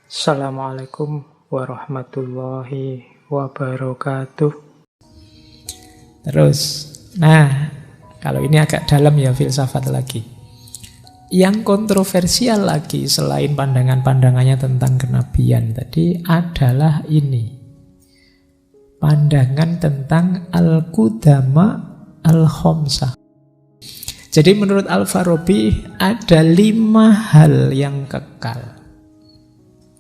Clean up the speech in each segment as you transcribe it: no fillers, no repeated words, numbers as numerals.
Assalamualaikum warahmatullahi wabarakatuh. Terus, kalau ini agak dalam ya filsafat lagi. Yang kontroversial lagi selain pandangan-pandangannya tentang kenabian tadi adalah ini. Pandangan tentang al-qudama al-khomsah. Jadi menurut Al-Farabi ada 5 hal yang kekal.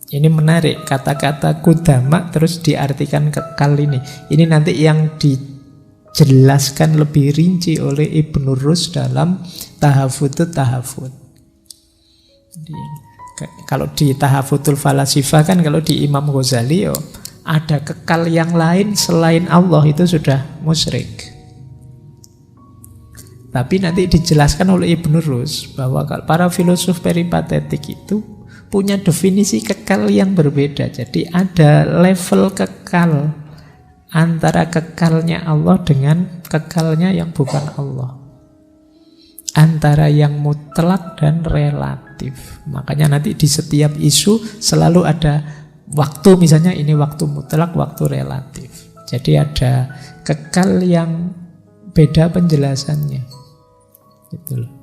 Ini menarik, kata-kata kudama terus diartikan kekal ini. Ini nanti yang dijelaskan lebih rinci oleh Ibnu Rus dalam Tahafutut Tahafut. Kalau di Tahafutul Falasifah kan, kalau di Imam Ghazali ada kekal yang lain selain Allah itu sudah musyrik. Tapi nanti dijelaskan oleh Ibnu Rus bahwa para filosof peripatetik itu punya definisi kekal yang berbeda. Jadi ada level kekal antara kekalnya Allah dengan kekalnya yang bukan Allah, antara yang mutlak dan relatif. Makanya nanti di setiap isu selalu ada waktu, misalnya ini waktu mutlak, waktu relatif. Jadi ada kekal yang beda penjelasannya, gitu loh.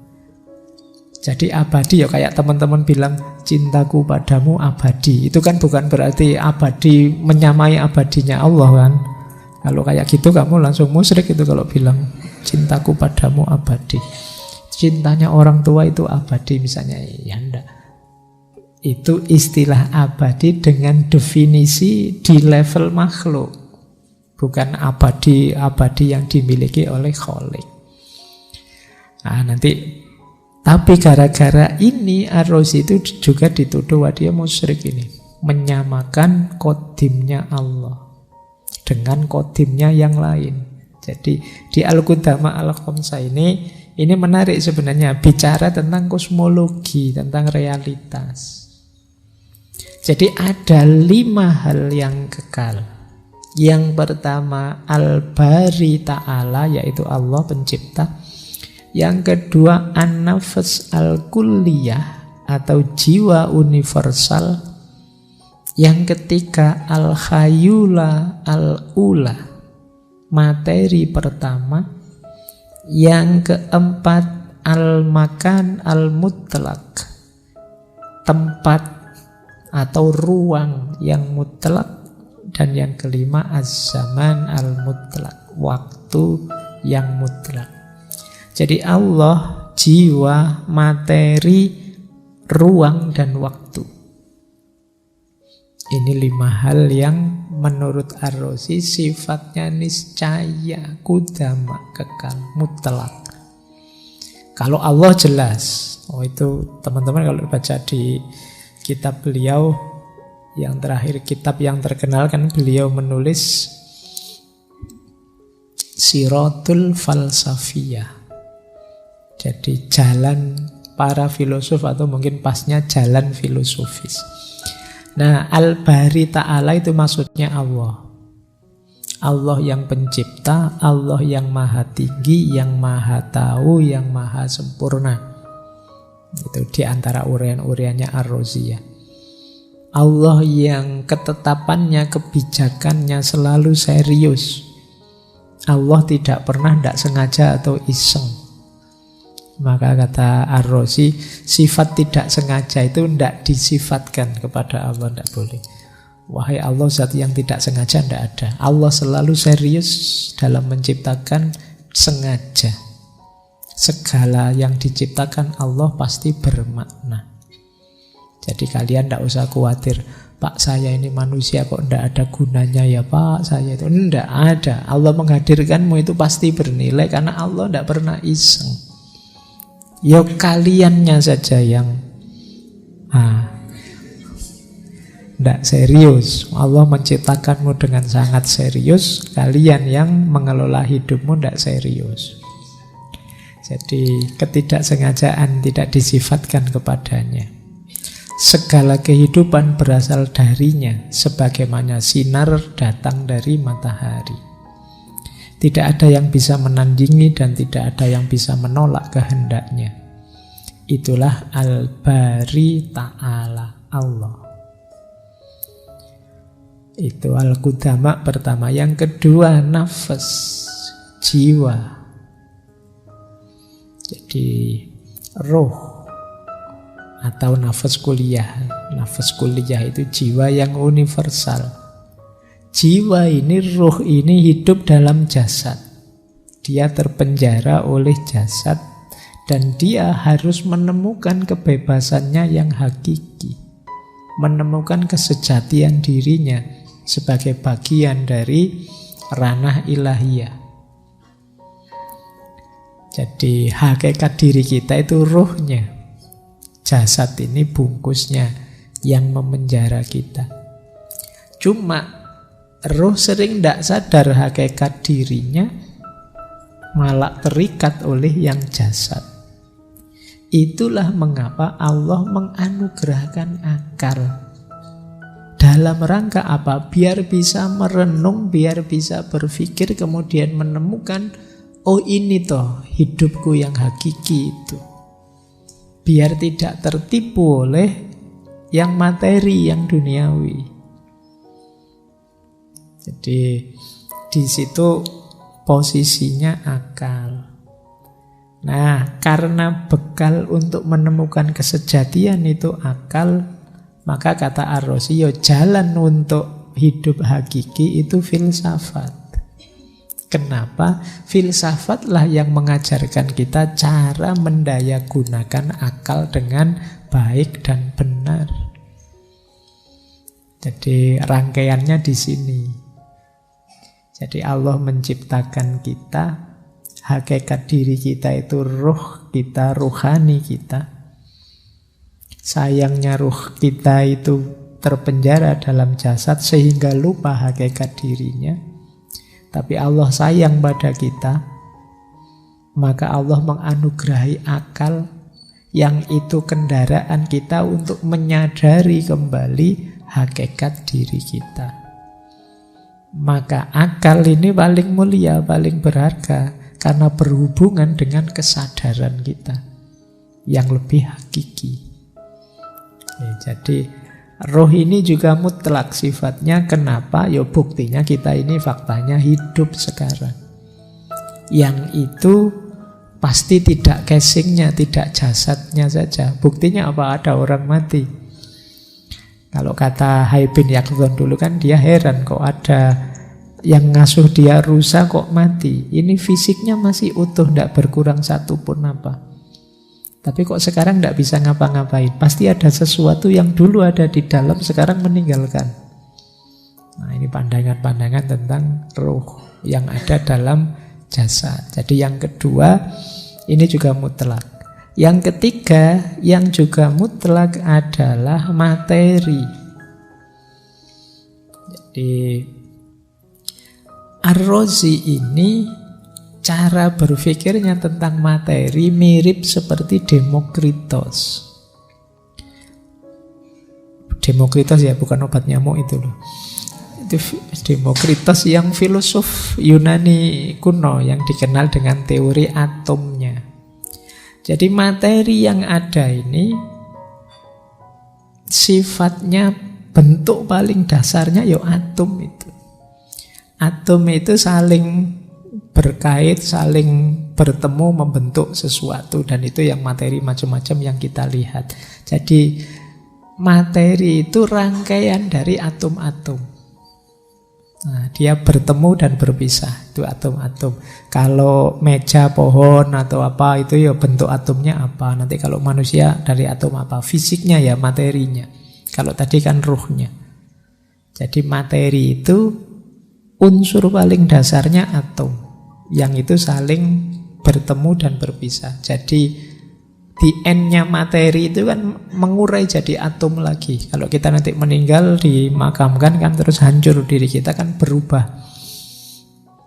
Jadi abadi, kayak teman-teman bilang cintaku padamu abadi. Itu kan bukan berarti abadi menyamai abadinya Allah kan. Kalau kayak gitu kamu langsung musyrik itu kalau bilang cintaku padamu abadi. Cintanya orang tua itu abadi misalnya, ya enggak. Itu istilah abadi dengan definisi di level makhluk. Bukan abadi yang dimiliki oleh Khalik. Nanti tapi gara-gara ini Ar-Razi itu juga dituduh dia musyrik ini, menyamakan kodimnya Allah dengan kodimnya yang lain. Jadi di Al-Qudama Al-Khomsah ini menarik sebenarnya, bicara tentang kosmologi, tentang realitas. Jadi ada 5 hal yang kekal. Yang pertama Al-Bari Ta'ala, yaitu Allah pencipta. Yang kedua an-nafs al-kulliyah atau jiwa universal. Yang ketiga al-khayula al-ula, materi pertama. Yang keempat al-makan al-mutlak, tempat atau ruang yang mutlak. Dan yang kelima az-zaman al-mutlak, waktu yang mutlak. Jadi Allah, jiwa, materi, ruang, dan waktu. Ini 5 hal yang menurut Ar-Razi sifatnya niscaya, kudama, kekal, mutlak. Kalau Allah jelas. Itu teman-teman kalau baca di kitab beliau yang terakhir, kitab yang terkenal kan beliau menulis Siratul Falsafiyah. Jadi jalan para filosof atau mungkin pasnya jalan filosofis. Al-Bari Ta'ala itu maksudnya Allah. Allah yang pencipta, Allah yang maha tinggi, yang maha tahu, yang maha sempurna. Itu diantara uraian-uraiannya Ar-Raziyah. Allah yang ketetapannya, kebijakannya selalu serius. Allah tidak pernah tidak sengaja atau iseng. Maka kata Ar-Razi, sifat tidak sengaja itu tidak disifatkan kepada Allah, tidak boleh. Wahai Allah, zat yang tidak sengaja tidak ada. Allah selalu serius dalam menciptakan, sengaja. Segala yang diciptakan Allah pasti bermakna. Jadi kalian tidak usah khawatir, Pak saya ini manusia kok tidak ada gunanya ya Pak, saya itu tidak ada. Allah menghadirkanmu itu pasti bernilai karena Allah tidak pernah iseng. Ya kaliannya saja yang tidak serius. Allah menciptakanmu dengan sangat serius. Kalian yang mengelola hidupmu tidak serius. Jadi ketidaksengajaan tidak disifatkan kepadanya. Segala kehidupan berasal darinya, sebagaimana sinar datang dari matahari. Tidak ada yang bisa menandingi dan tidak ada yang bisa menolak kehendaknya. Itulah Al-Bari Ta'ala, Allah. Itu al-qudama pertama. Yang kedua nafas, jiwa. Jadi roh atau nafas kuliah. Nafas kuliah itu jiwa yang universal. Jiwa ini, roh ini hidup dalam jasad. Dia terpenjara oleh jasad dan dia harus menemukan kebebasannya yang hakiki. Menemukan kesejatian dirinya sebagai bagian dari ranah ilahiyah. Jadi hakikat diri kita itu rohnya. Jasad ini bungkusnya yang memenjara kita. Cuma roh sering tidak sadar hakikat dirinya, malah terikat oleh yang jasad. Itulah mengapa Allah menganugerahkan akal. Dalam rangka apa? Biar bisa merenung, biar bisa berpikir, kemudian menemukan, oh ini toh hidupku yang hakiki itu. Biar tidak tertipu oleh yang materi, yang duniawi. Jadi di situ posisinya akal. Nah, karena bekal untuk menemukan kesejatian itu akal, maka kata Ar-Razi, jalan untuk hidup hakiki itu filsafat. Kenapa? Filsafatlah yang mengajarkan kita cara mendayagunakan akal dengan baik dan benar. Jadi rangkaiannya di sini. Jadi Allah menciptakan kita, hakikat diri kita itu ruh kita, ruhani kita. Sayangnya ruh kita itu terpenjara dalam jasad sehingga lupa hakikat dirinya. Tapi Allah sayang pada kita, maka Allah menganugerahi akal yang itu kendaraan kita untuk menyadari kembali hakikat diri kita. Maka akal ini paling mulia, paling berharga karena berhubungan dengan kesadaran kita yang lebih hakiki. Jadi roh ini juga mutlak sifatnya. Kenapa? Ya buktinya kita ini faktanya hidup sekarang. Yang itu pasti tidak casingnya, tidak jasadnya saja. Buktinya apa? Ada orang mati. Kalau kata Hai bin Yaqdhan dulu kan dia heran kok ada yang ngasuh dia rusa kok mati. Ini fisiknya masih utuh, tidak berkurang satu pun apa. Tapi kok sekarang tidak bisa ngapa-ngapain. Pasti ada sesuatu yang dulu ada di dalam sekarang meninggalkan. Nah ini pandangan-pandangan tentang roh yang ada dalam jasad. Jadi yang kedua ini juga mutlak. Yang ketiga yang juga mutlak adalah materi. Jadi Ar-Razi ini cara berpikirnya tentang materi mirip seperti Demokritos. Demokritos ya, bukan obat nyamuk itu loh. Itu Demokritos yang filosof Yunani kuno yang dikenal dengan teori atomnya. Jadi materi yang ada ini sifatnya, bentuk paling dasarnya ya atom itu. Atom itu saling berkait, saling bertemu membentuk sesuatu, dan itu yang materi macam-macam yang kita lihat. Jadi materi itu rangkaian dari atom-atom. Nah, dia bertemu dan berpisah, itu atom-atom. Kalau meja, pohon atau apa itu ya bentuk atomnya apa. Nanti kalau manusia dari atom apa, fisiknya ya materinya. Kalau tadi kan ruhnya. Jadi materi itu unsur paling dasarnya atom, yang itu saling bertemu dan berpisah. Jadi di end-nya materi itu kan mengurai jadi atom lagi. Kalau kita nanti meninggal, dimakamkan kan terus hancur diri kita kan berubah,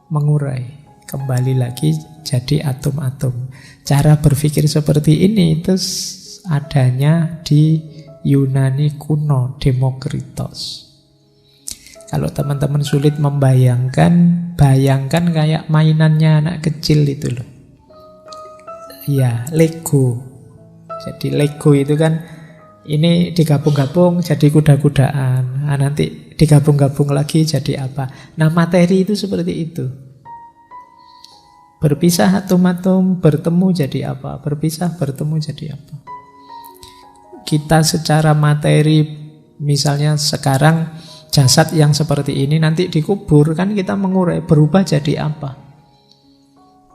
mengurai, kembali lagi jadi atom-atom. Cara berpikir seperti ini itu adanya di Yunani kuno, Demokritos. Kalau teman-teman sulit membayangkan, bayangkan kayak mainannya anak kecil itu loh. Ya, Lego. Jadi Lego itu kan ini digabung-gabung jadi kuda-kudaan. Nah, nanti digabung-gabung lagi jadi apa. Nah, materi itu seperti itu. Berpisah atom-atom, bertemu jadi apa? Berpisah, bertemu jadi apa? Kita secara materi, misalnya sekarang jasad yang seperti ini nanti dikubur, kan kita mengurai, berubah jadi apa?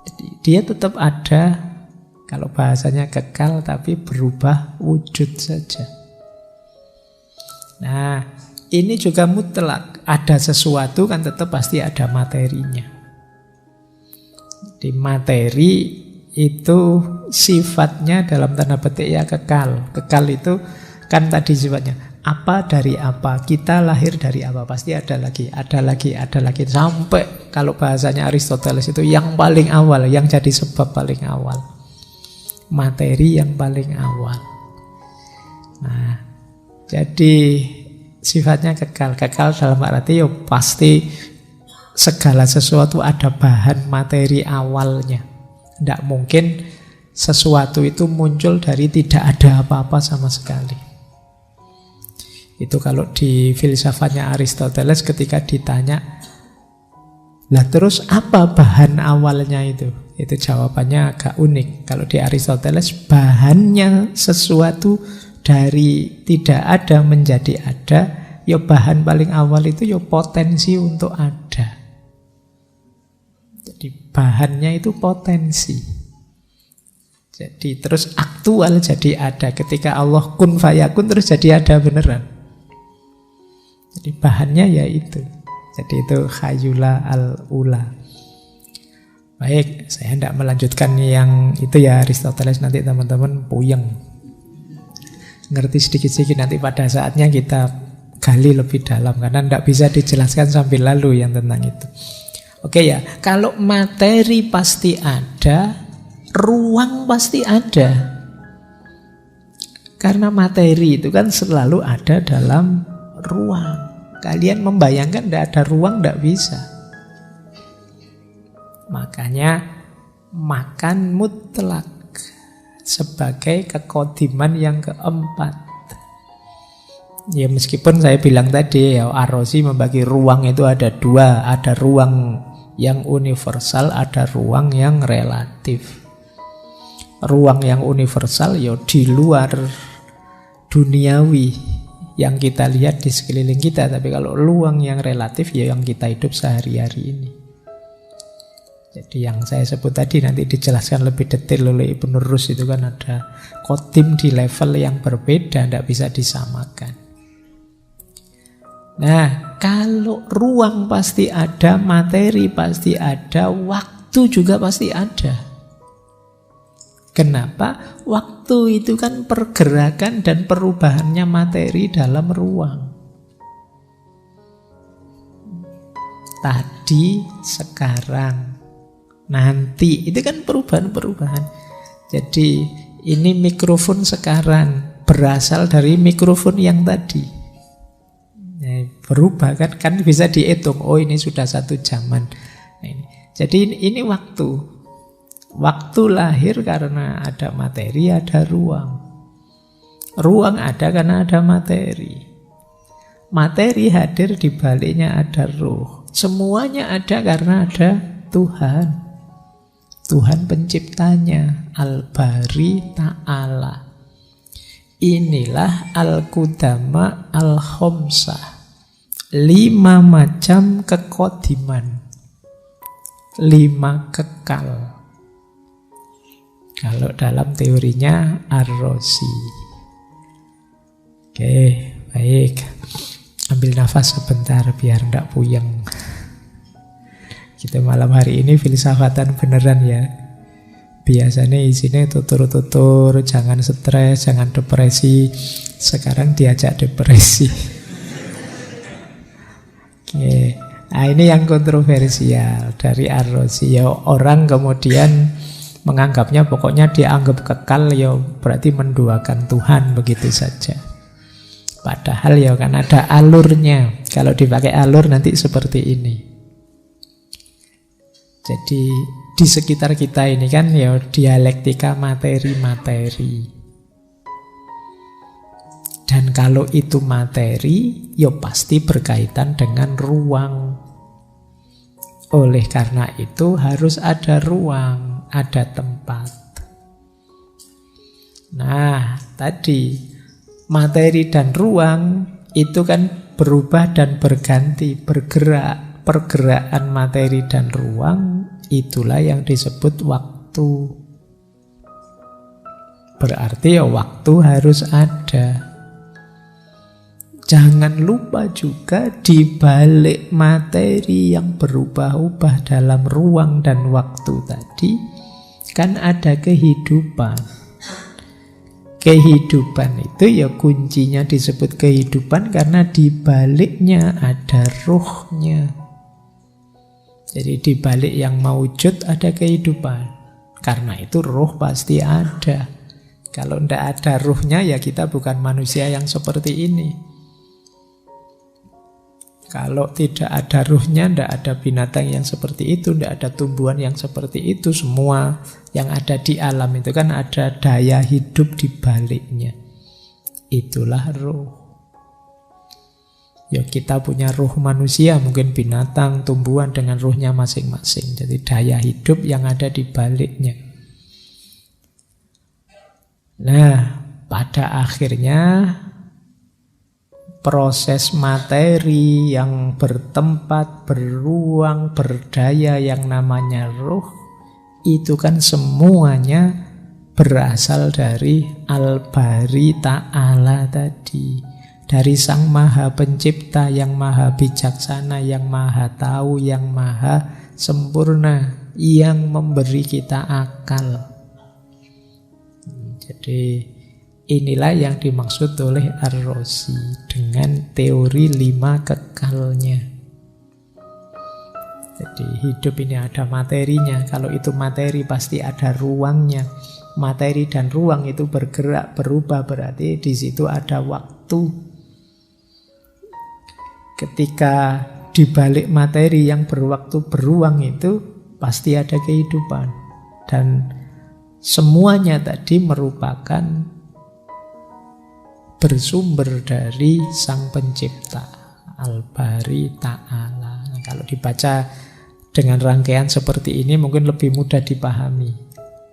Jadi dia tetap ada, kalau bahasanya kekal, tapi berubah wujud saja. Nah, ini juga mutlak. Ada sesuatu kan tetap pasti ada materinya. Di materi itu sifatnya dalam tanda petik ya kekal. Kekal itu kan tadi sifatnya apa dari apa, kita lahir dari apa, pasti ada lagi, ada lagi, ada lagi, sampai kalau bahasanya Aristoteles itu yang paling awal, yang jadi sebab paling awal, materi yang paling awal. Nah, jadi sifatnya kekal. Kekal dalam arti ya pasti segala sesuatu ada bahan materi awalnya. Tidak mungkin sesuatu itu muncul dari tidak ada apa-apa sama sekali. Itu kalau di filsafatnya Aristoteles ketika ditanya, lah terus apa bahan awalnya itu? Itu jawabannya agak unik. Kalau di Aristoteles bahannya sesuatu dari tidak ada menjadi ada, ya bahan paling awal itu ya potensi untuk ada. Jadi bahannya itu potensi. Jadi terus aktual jadi ada. Ketika Allah kun fayakun terus jadi ada beneran. Jadi bahannya ya itu. Jadi itu khayula al-ula. Baik, saya tidak melanjutkan yang itu ya Aristoteles, nanti teman-teman puyeng. Ngerti sedikit-sedikit, nanti pada saatnya kita gali lebih dalam, karena tidak bisa dijelaskan sambil lalu yang tentang itu. Oke ya, kalau materi pasti ada, ruang pasti ada. Karena materi itu kan selalu ada dalam ruang. Kalian membayangkan tidak ada ruang, tidak bisa. Makanya makan mutlak sebagai kekodiman yang keempat. Ya meskipun saya bilang tadi ya Ar-Razi membagi ruang itu ada dua. Ada ruang yang universal, ada ruang yang relatif. Ruang yang universal ya di luar duniawi yang kita lihat di sekeliling kita. Tapi kalau ruang yang relatif ya yang kita hidup sehari-hari ini. Jadi yang saya sebut tadi nanti dijelaskan lebih detail oleh Ibnu Rus, itu kan ada kodim di level yang berbeda, tidak bisa disamakan. Nah, kalau ruang pasti ada, materi pasti ada, waktu juga pasti ada. Kenapa? Waktu itu kan pergerakan dan perubahannya materi dalam ruang. Tadi, sekarang, nanti, itu kan perubahan-perubahan. Jadi ini mikrofon sekarang berasal dari mikrofon yang tadi. Berubah kan bisa dihitung. Oh ini sudah satu zaman. Nah, ini. Jadi ini waktu. Waktu lahir karena ada materi, ada ruang. Ruang ada karena ada materi. Materi hadir di baliknya ada ruh. Semuanya ada karena ada Tuhan. Tuhan penciptanya, Al-Bari Ta'ala. Inilah Al-Qudama Al-Khomsah. 5 macam kekodiman, 5 kekal. Kalau dalam teorinya Ar-Razi. Oke, baik. Ambil nafas sebentar biar tidak puyeng. Kita malam hari ini filsafatan beneran ya. Biasanya isinya tutur-tutur, jangan stres, jangan depresi. Sekarang diajak depresi. Oke. Nah ini yang kontroversial dari Ar-Razi. Ya, orang kemudian menganggapnya pokoknya dianggap kekal, ya berarti menduakan Tuhan begitu saja. Padahal ya kan ada alurnya. Kalau dipakai alur nanti seperti ini. Jadi di sekitar kita ini kan ya dialektika materi-materi. Dan kalau itu materi, ya pasti berkaitan dengan ruang. Oleh karena itu harus ada ruang, ada tempat. Nah, tadi materi dan ruang itu kan berubah dan berganti, bergerak. Pergerakan materi dan ruang itulah yang disebut waktu. Berarti ya waktu harus ada. Jangan lupa juga di balik materi yang berubah-ubah dalam ruang dan waktu tadi, kan ada kehidupan. Kehidupan itu ya kuncinya disebut kehidupan karena di baliknya ada ruhnya. Jadi di balik yang maujud ada kehidupan. Karena itu ruh pasti ada. Kalau tidak ada ruhnya ya kita bukan manusia yang seperti ini. Kalau tidak ada ruhnya, tidak ada binatang yang seperti itu, tidak ada tumbuhan yang seperti itu. Semua yang ada di alam itu kan ada daya hidup di baliknya. Itulah ruh. Ya kita punya ruh manusia, mungkin binatang, tumbuhan dengan ruhnya masing-masing. Jadi daya hidup yang ada di baliknya. Nah, pada akhirnya proses materi yang bertempat, beruang, berdaya yang namanya ruh, itu kan semuanya berasal dari Al-Bari Ta'ala tadi. Dari Sang Maha Pencipta yang maha bijaksana, yang maha tahu, yang maha sempurna, yang memberi kita akal. Jadi inilah yang dimaksud oleh Ar-Razi dengan teori 5 kekalnya. Jadi hidup ini ada materinya. Kalau itu materi pasti ada ruangnya. Materi dan ruang itu bergerak, berubah, berarti di situ ada waktu. Ketika di balik materi yang berwaktu beruang itu pasti ada kehidupan. Dan semuanya tadi merupakan bersumber dari Sang Pencipta, Al-Bari Ta'ala. Nah, kalau dibaca dengan rangkaian seperti ini mungkin lebih mudah dipahami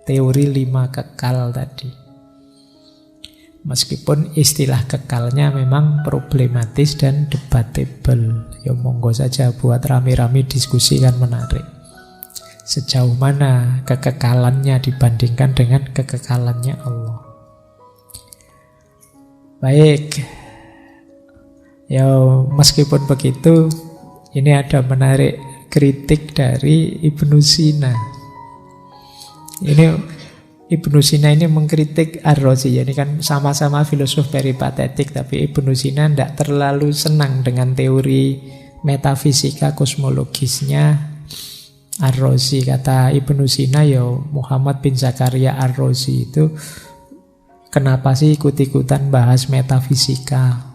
teori 5 kekal tadi. Meskipun istilah kekalnya memang problematis dan debatable. Ya monggo saja buat rame-rame diskusi kan menarik. Sejauh mana kekekalannya dibandingkan dengan kekekalannya Allah. Baik, ya meskipun begitu, ini ada menarik kritik dari Ibnu Sina. Ibnu Sina ini mengkritik Ar-Razi. Ini kan sama-sama filosof peripatetik, tapi Ibnu Sina tidak terlalu senang dengan teori metafisika kosmologisnya Ar-Razi. Kata Ibnu Sina, ya Muhammad bin Zakaria Ar-Razi itu kenapa sih ikut-ikutan bahas metafisika?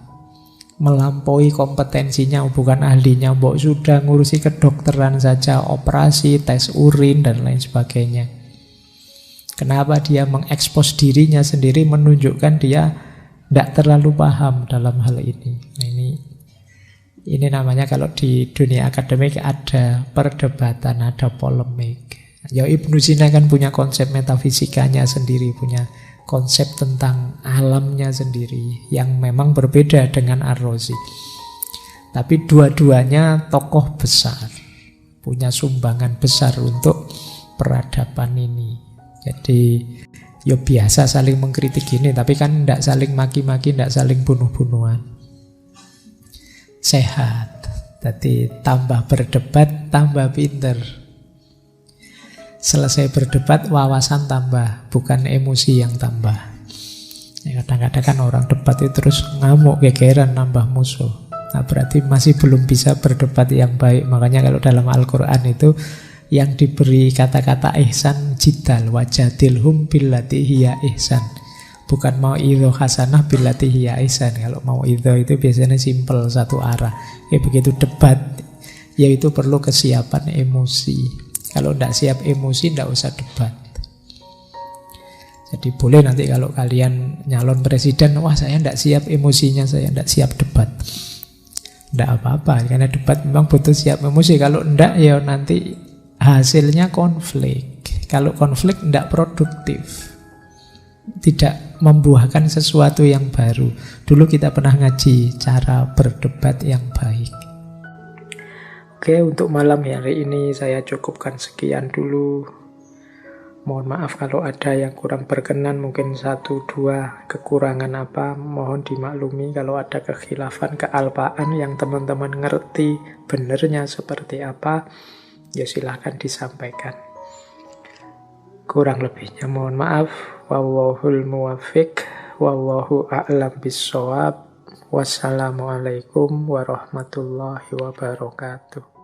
Melampaui kompetensinya, bukan ahlinya. Mbok sudah ngurusi kedokteran saja, operasi, tes urin, dan lain sebagainya. Kenapa dia mengekspos dirinya sendiri, menunjukkan dia tidak terlalu paham dalam hal ini. Nah, ini namanya kalau di dunia akademik ada perdebatan, ada polemik. Ya Ibnu Sina kan punya konsep metafisikanya sendiri, punya konsep tentang alamnya sendiri yang memang berbeda dengan Ar-Razi. Tapi dua-duanya tokoh besar, punya sumbangan besar untuk peradaban ini. Jadi ya biasa saling mengkritik gini, tapi kan tidak saling maki-maki, tidak saling bunuh-bunuhan. Sehat. Jadi tambah berdebat, tambah pinter. Selesai berdebat, wawasan tambah, bukan emosi yang tambah. Ya, kadang-kadang kan orang debat itu terus ngamuk, gegeran, nambah musuh. Nah, berarti masih belum bisa berdebat yang baik. Makanya kalau dalam Al-Quran itu yang diberi kata-kata ihsan jidal, wajadilhum billati hiya ihsan. Bukan mau idho hasanah billati hiya ihsan. Kalau mau idho itu biasanya simple, satu arah. Begitu debat, yaitu perlu kesiapan emosi. Kalau tidak siap emosi, tidak usah debat. Jadi boleh nanti kalau kalian nyalon presiden, wah saya tidak siap emosinya, saya tidak siap debat. Tidak apa-apa, karena debat memang butuh siap emosi. Kalau tidak ya nanti hasilnya konflik. Kalau konflik tidak produktif, tidak membuahkan sesuatu yang baru. Dulu kita pernah ngaji cara berdebat yang baik. Oke, untuk malam hari ini saya cukupkan sekian dulu. Mohon maaf kalau ada yang kurang berkenan, mungkin 1-2 kekurangan apa, mohon dimaklumi. Kalau ada kekhilafan, kealpaan yang teman-teman ngerti benernya seperti apa, ya silahkan disampaikan. Kurang lebihnya mohon maaf. Wallahul muwaffiq, wallahu a'lam bissawab. Wassalamualaikum warahmatullahi wabarakatuh.